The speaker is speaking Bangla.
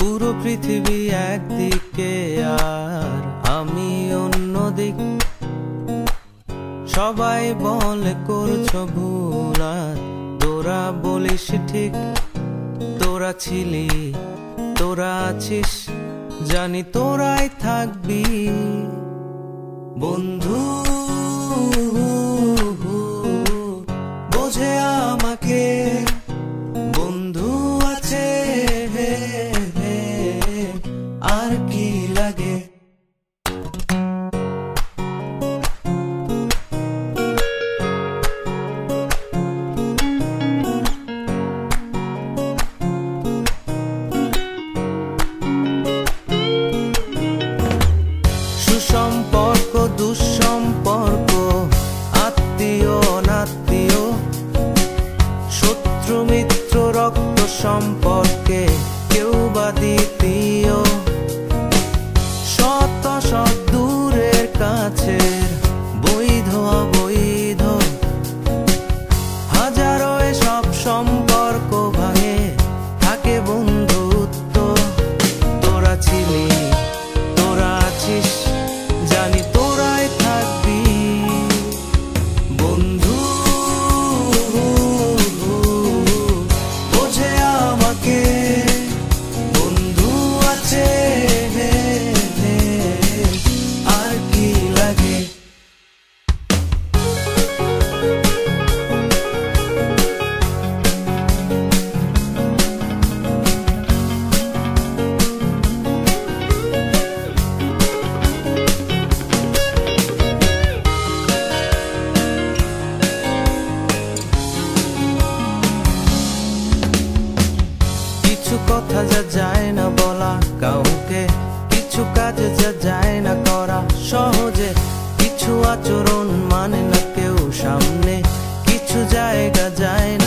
পুরো পৃথিবী একদিকে আর আমি অন্যদিক। সবাই বলে করছো ভুল আর তোরা বলিস ঠিক। তোরা ছিলি, তোরা আছিস, জানি তোরাই থাকবি বন্ধু। বোঝে আমাকে বন্ধু আছে, আর কি লাগে। সুসম্পর্ক দুঃসম্পর্ক, আত্মীয় অনাত্মীয়, শত্রু মিত্র রক্ত সম্পর্কে কেউ বা দ্বিতীয়। শত শত দূরের কাছের, বৈধ অবৈধ, হাজারো এসব সম্পর্ক ভাঙে, থাকে বন্ধুত্ব। তোরা ছিলি, তোরা আছিস, জানি তোরাই থাকবি বন্ধু। বোঝে আমাকে বন্ধু আছে, আর কি লাগে। কিছু কথা যা যায় না বলা কাউকে, কিছু কাজ যা যায় না করা সহজে, কিছু আচরণ মানে না কেউ সামনে, কিছু জায়গা যায় না